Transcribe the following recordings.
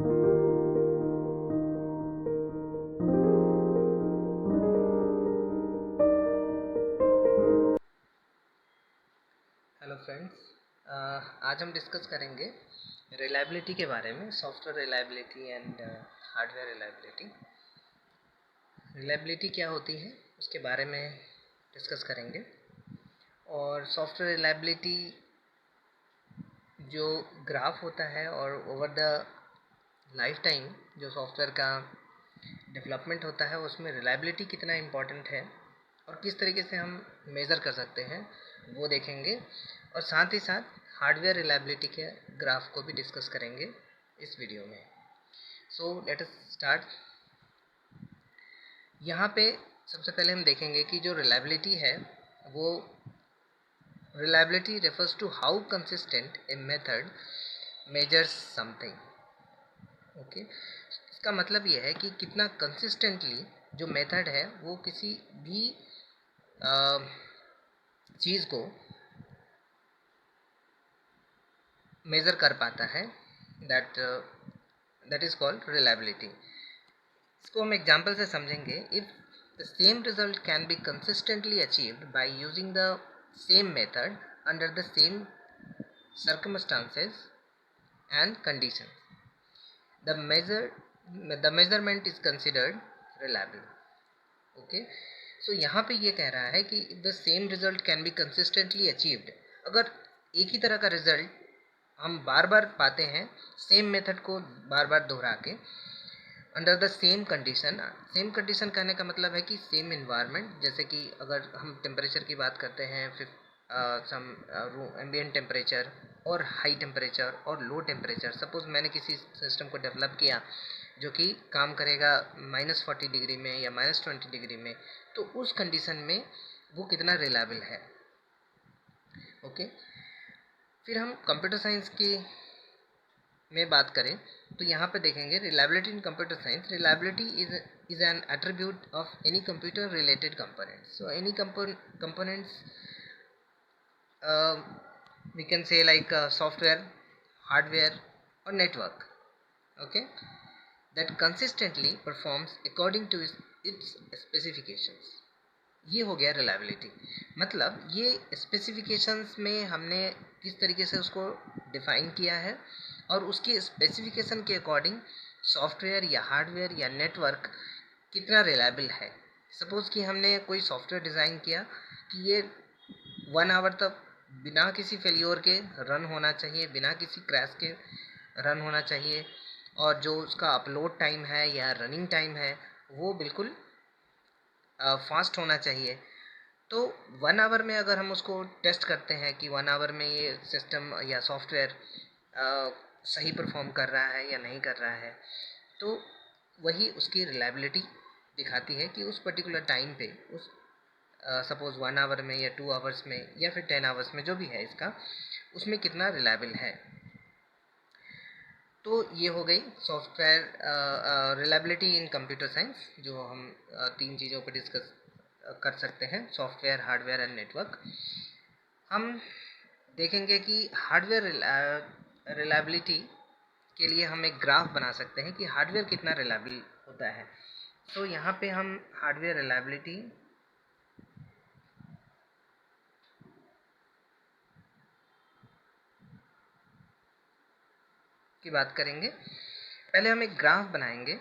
Hello friends, आज हम discuss करेंगे रिलायबिलिटी के बारे में, software reliability and hardware reliability. Reliability क्या होती है उसके बारे में डिस्कस करेंगे। और सॉफ्टवेयर रिलायबिलिटी जो ग्राफ होता है और ओवर द लाइफ टाइम जो सॉफ्टवेयर का डेवलपमेंट होता है उसमें रिलायबिलिटी कितना इम्पोर्टेंट है और किस तरीके से हम मेज़र कर सकते हैं वो देखेंगे। और साथ ही साथ हार्डवेयर रिलायबिलिटी के ग्राफ को भी डिस्कस करेंगे इस वीडियो में। So let us start. यहाँ पे सबसे पहले हम देखेंगे कि जो रिलायबिलिटी है वो reliability refers to how consistent a method measures something. Okay, इसका मतलब ये है कि कितना कंसिस्टेंटली जो मेथड है वो किसी भी चीज़ को मेज़र कर पाता है। That is called reliability. इसको हम एग्जांपल से समझेंगे। If the same result can be consistently achieved by using the same method under the same circumstances and conditions, the measurement is considered reliable. Okay, so यहाँ पे ये कह रहा है कि the same result can be consistently achieved. अगर एक ही तरह का रिजल्ट हम बार बार पाते हैं सेम मेथड को बार बार दोहरा के, under the same condition. Same condition कहने का मतलब है कि सेम इन्वायरमेंट। जैसे कि अगर हम टेम्परेचर की बात करते हैं, फिर सम एम्बिएंट टेम्परेचर और हाई टेम्परेचर और लो टेम्परेचर। सपोज मैंने किसी सिस्टम को डेवलप किया जो कि काम करेगा -40 डिग्री में या -20 डिग्री में, तो उस कंडीशन में वो कितना रिलायबल है। ओके, फिर हम कंप्यूटर साइंस की में बात करें तो यहाँ पे देखेंगे reliability in computer science. Reliability is an attribute of any computer related components. So any components we can say like software, hardware or network, okay, that consistently performs according to its specifications। ये हो गया reliability. मतलब ये specifications में हमने किस तरीके से उसको डिफ़ाइन किया है और उसकी स्पेसिफिकेशन के अकॉर्डिंग सॉफ्टवेयर या हार्डवेयर या नेटवर्क कितना रिलायबल है। सपोज़ कि हमने कोई सॉफ्टवेयर डिज़ाइन किया कि ये 1 आवर तक बिना किसी फेलियर के रन होना चाहिए, बिना किसी क्रैश के रन होना चाहिए, और जो उसका अपलोड टाइम है या रनिंग टाइम है वो बिल्कुल फास्ट होना चाहिए। तो 1 आवर में अगर हम उसको टेस्ट करते हैं कि 1 आवर में ये सिस्टम या सॉफ्टवेयर सही परफॉर्म कर रहा है या नहीं कर रहा है, तो वही उसकी रिलायबिलिटी दिखाती है कि उस पर्टिकुलर टाइम पे उस सपोज़ 1 आवर में या 2 आवर्स में या फिर 10 आवर्स में जो भी है इसका, उसमें कितना रिलायबल है। तो ये हो गई सॉफ्टवेयर रिलायबिलिटी इन कंप्यूटर साइंस, जो हम 3 चीज़ों पर डिस्कस कर सकते हैं, सॉफ्टवेयर, हार्डवेयर एंड नेटवर्क। हम देखेंगे कि हार्डवेयर रिलायबिलिटी के लिए हम एक ग्राफ बना सकते हैं कि हार्डवेयर कितना रिलायबल होता है। तो यहाँ पे हम हार्डवेयर रिलायबिलिटी की बात करेंगे। पहले हम एक ग्राफ बनाएंगे।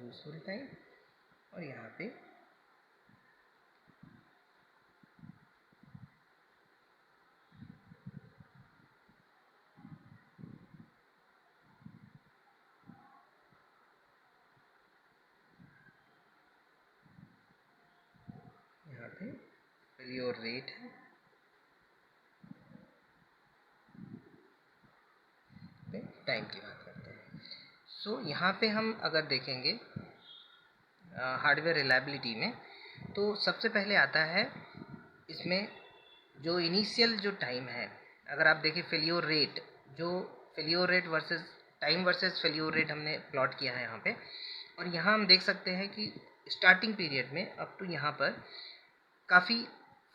यूजफुल टाइम और यहाँ पे फेलियर रेट है। टाइम की बात करते हैं। सो यहाँ पे हम अगर देखेंगे हार्डवेयर रिलायबिलिटी में, तो सबसे पहले आता है इसमें जो इनिशियल जो टाइम है। अगर आप देखें फेल्योर रेट, जो failure rate versus time versus failure rate हमने प्लॉट किया है यहाँ पे, और यहाँ हम देख सकते हैं कि स्टार्टिंग पीरियड में अप टू यहाँ पर काफ़ी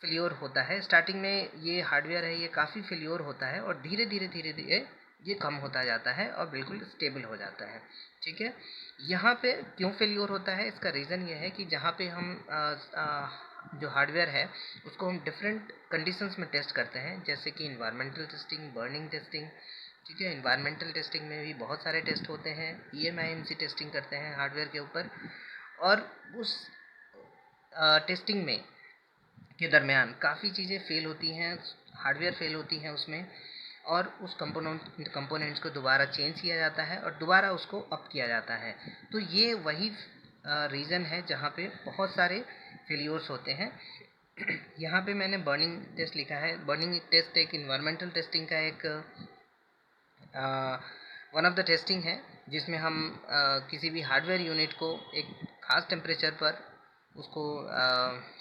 फेल्योर होता है। स्टार्टिंग में ये हार्डवेयर है, ये काफ़ी फेल्योर होता है और धीरे धीरे धीरे धीरे ये कम होता जाता है और बिल्कुल स्टेबल हो जाता है। ठीक है, यहाँ पे क्यों फेल्योर होता है, इसका रीज़न ये है कि जहाँ पे हम जो हार्डवेयर है उसको हम डिफरेंट कंडीशंस में टेस्ट करते हैं, जैसे कि इन्वायरमेंटल टेस्टिंग, बर्निंग टेस्टिंग। ठीक है, इन्वायरमेंटल टेस्टिंग में भी बहुत सारे टेस्ट होते हैं, EMIMC टेस्टिंग करते हैं हार्डवेयर के ऊपर, और उस टेस्टिंग में के दरमियान काफ़ी चीज़ें फेल होती हैं, हार्डवेयर फेल होती हैं उसमें, और उस कंपोनेंट्स को दोबारा चेंज किया जाता है और दोबारा उसको अप किया जाता है। तो ये वही रीज़न है जहाँ पे बहुत सारे फेलियर्स होते हैं। यहाँ पे मैंने बर्निंग टेस्ट लिखा है। बर्निंग टेस्ट एक इन्वायरमेंटल टेस्टिंग का एक वन ऑफ द टेस्टिंग है, जिसमें हम किसी भी हार्डवेयर यूनिट को एक ख़ास टेम्परेचर पर उसको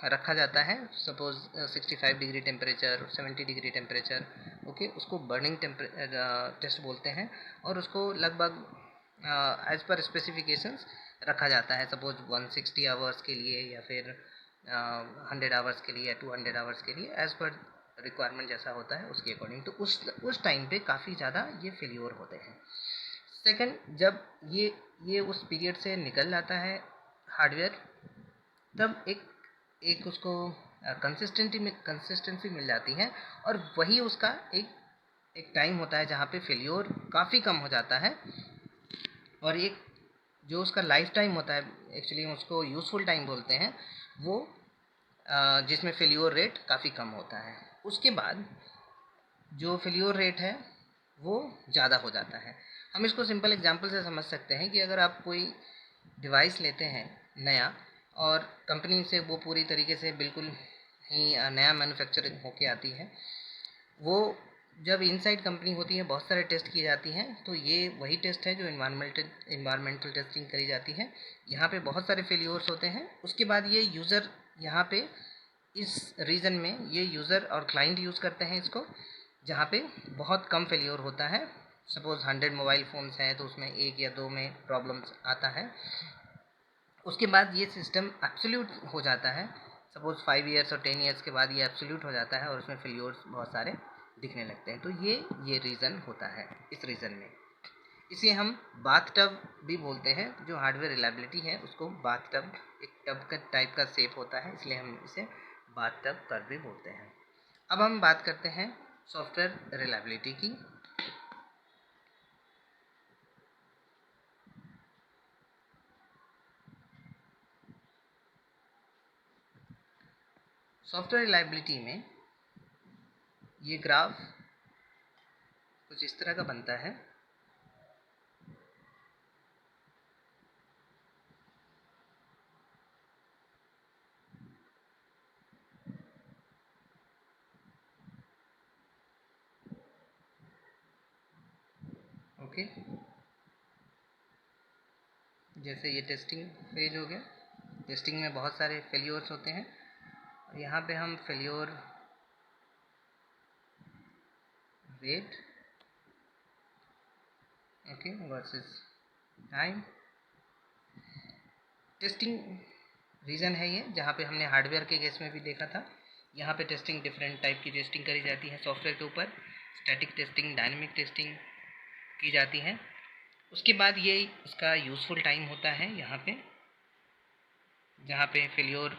रखा जाता है। Suppose 65 degree temperature, 70 degree temperature, okay, उसको बर्निंग टेस्ट बोलते हैं, और उसको लगभग एज पर स्पेसिफिकेशंस रखा जाता है। सपोज 160 आवर्स के लिए, या फिर 100 आवर्स के लिए, या 200 आवर्स के लिए, एज पर रिक्वायरमेंट जैसा होता है उसके अकॉर्डिंग। तो उस टाइम पे काफ़ी ज़्यादा ये फेल्योर होते हैं। सेकंड, जब ये उस पीरियड से निकल जाता है हार्डवेयर, तब एक उसको कंसिस्टेंसी मिल जाती है, और वही उसका एक टाइम होता है जहाँ पे फेल्योर काफ़ी कम हो जाता है, और एक जो उसका लाइफ टाइम होता है, एक्चुअली हम उसको यूज़फुल टाइम बोलते हैं, वो जिसमें फेल्योर रेट काफ़ी कम होता है। उसके बाद जो फेल्योर रेट है वो ज़्यादा हो जाता है। हम इसको सिंपल एग्जांपल से समझ सकते हैं कि अगर आप कोई डिवाइस लेते हैं नया, और कंपनी से वो पूरी तरीके से बिल्कुल ही नया मैन्युफैक्चरिंग होके आती है, वो जब इनसाइड कंपनी होती है बहुत सारे टेस्ट किए जाती हैं, तो ये वही टेस्ट है जो इन्वायरमेंटल टेस्टिंग करी जाती है। यहाँ पे बहुत सारे फेल्योर्स होते हैं। उसके बाद ये यूज़र यहाँ पे इस रीजन में ये यूज़र और क्लाइंट यूज़ करते हैं इसको, जहाँ पे बहुत कम फेल्योर होता है। सपोज़ 100 मोबाइल फ़ोन्स हैं तो उसमें 1 या 2 में प्रॉब्लम्स आता है। उसके बाद ये सिस्टम एब्सोल्यूट हो जाता है। सपोज़ 5 ईयर्स और 10 ईयर्स के बाद ये एब्सोल्यूट हो जाता है और उसमें फेल्योर्स बहुत सारे दिखने लगते हैं। तो ये रीज़न होता है इस रीज़न में। इसे हम बाथ टब भी बोलते हैं। जो हार्डवेयर रिलायबिलिटी है उसको बाथ टब, एक टब का टाइप का शेप होता है, इसलिए हम इसे बाथ टब कर्व भी बोलते हैं। अब हम बात करते हैं सॉफ्टवेयर रिलायबिलिटी की। सॉफ्टवेयर रिलायबिलिटी में ये ग्राफ कुछ इस तरह का बनता है। ओके, जैसे ये टेस्टिंग फेज हो गया। टेस्टिंग में बहुत सारे फेल्योर्स होते हैं, और यहाँ पे हम failure rate, okay, versus time. Testing reason है ये, जहाँ पे हमने हार्डवेयर के केस में भी देखा था। यहाँ पे टेस्टिंग, डिफरेंट टाइप की टेस्टिंग करी जाती है सॉफ्टवेयर के ऊपर। स्टैटिक टेस्टिंग, डायनेमिक टेस्टिंग की जाती है। उसके बाद ये इसका यूज़फुल टाइम होता है यहाँ पे, जहाँ पे फेल्योर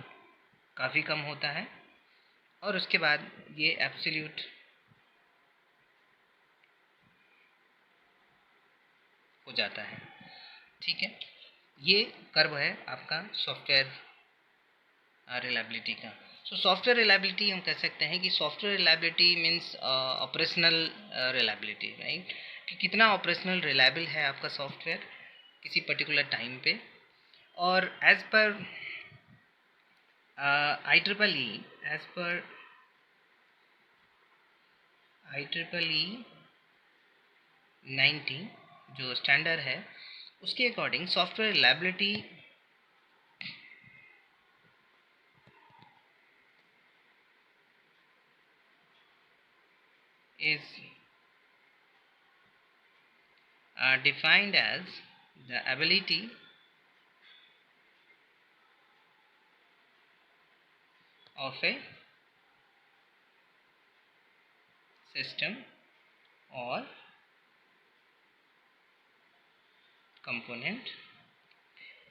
काफ़ी कम होता है, और उसके बाद ये एब्सोल्यूट हो जाता है। ठीक है, ये कर्व है आपका सॉफ्टवेयर रिलायबिलिटी का। सो सॉफ्टवेयर रिलायबिलिटी हम कह सकते हैं कि software reliability means operational reliability, right, कि कितना ऑपरेशनल रिलायबल है आपका सॉफ्टवेयर किसी पर्टिकुलर टाइम पे। और as per IEEE, as per IEEE 90 जो स्टैंडर्ड है उसके according software reliability is defined as the ability of a system or component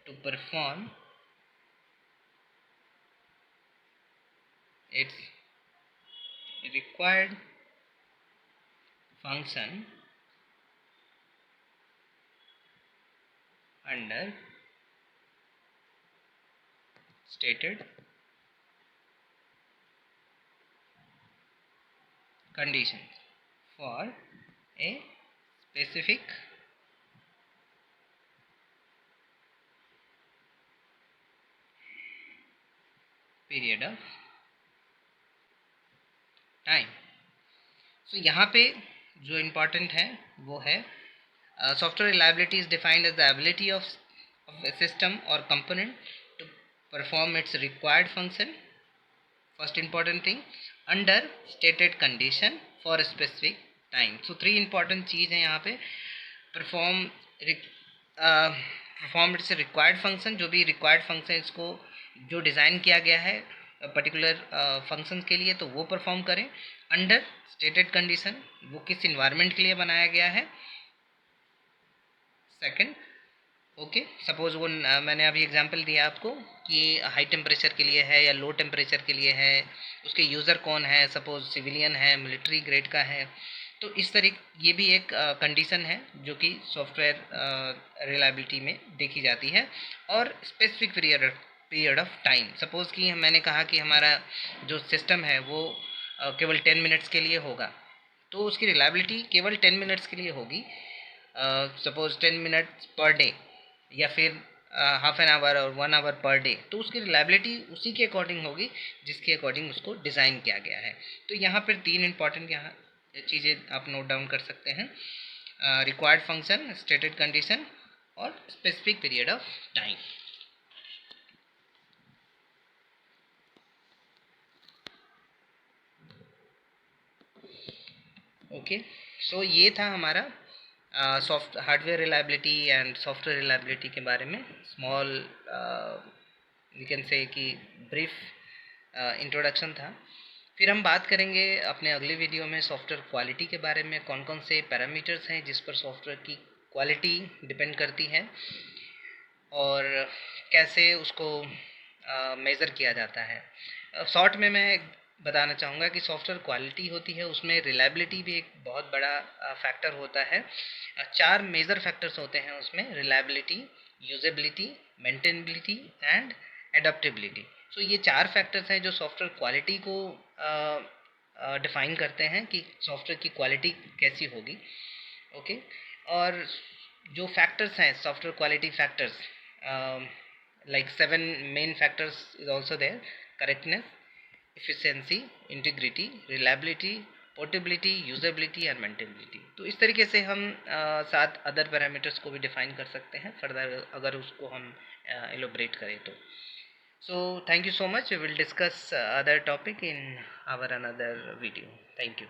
to perform its required function under stated conditions for a specific period of time. So यहाँ पे जो important है वो है software reliability is defined as the ability of a system or component to perform its required function, first important thing, under stated condition for a specific time. So three important चीज़ है यहाँ पे perform perform it's required function, जो भी required function इसको जो design किया गया है पर्टिकुलर फंक्शन के लिए तो वो परफॉर्म करें अंडर स्टेटेड कंडीशन, वो किस इन्वायरमेंट के लिए बनाया गया है. सेकंड, ओके, सपोज वो मैंने अभी एग्जांपल दिया आपको कि हाई टेम्परेचर के लिए है या लो टेम्परेचर के लिए है, उसके यूज़र कौन है, सपोज सिविलियन है, मिलिट्री ग्रेड का है. तो इस तरीके ये भी एक कंडीशन है जो कि सॉफ्टवेयर रिलायबिलिटी में देखी जाती है. और specific period of time, suppose कि मैंने कहा कि हमारा जो सिस्टम है वो केवल 10 मिनट्स के लिए होगा तो उसकी रिलायबिलिटी केवल 10 मिनट्स के लिए होगी. सपोज 10 मिनट्स पर डे या फिर हाफ एन आवर और 1 आवर पर डे, तो उसकी रिलायबिलिटी उसी के अकॉर्डिंग होगी जिसके अकॉर्डिंग उसको डिज़ाइन किया गया है. तो यहाँ पर तीन इंपॉर्टेंट यहाँ चीज़ें आप नोट डाउन कर सकते हैं: रिक्वायर्ड फंक्शन, स्टेटेड कंडीशन और specific period of time. Okay, so ये था हमारा soft hardware reliability and software reliability के बारे में स्मॉल वी कैन से कि ब्रीफ इंट्रोडक्शन था. फिर हम बात करेंगे अपने अगले वीडियो में सॉफ्टवेयर क्वालिटी के बारे में, कौन कौन से पैरामीटर्स हैं जिस पर सॉफ्टवेयर की क्वालिटी डिपेंड करती है और कैसे उसको मेज़र किया जाता है. शॉर्ट में मैं बताना चाहूँगा कि सॉफ्टवेयर क्वालिटी होती है उसमें रिलायबिलिटी भी एक बहुत बड़ा फैक्टर होता है. 4 मेजर फैक्टर्स होते हैं उसमें: reliability, usability, maintainability and adaptability. So ये 4 फैक्टर्स हैं जो सॉफ्टवेयर क्वालिटी को डिफ़ाइन करते हैं कि सॉफ्टवेयर की क्वालिटी कैसी होगी. ओके, और जो फैक्टर्स हैं software quality factors, like 7 main factors is also there: correctness, efficiency, integrity, reliability, portability, usability and maintainability. तो इस तरीके से हम 7 अदर पैरामीटर्स को भी डिफाइन कर सकते हैं फर्दर अगर उसको हम एलोबरेट करें तो. So thank you so much. We will discuss other topic in our another video. Thank you.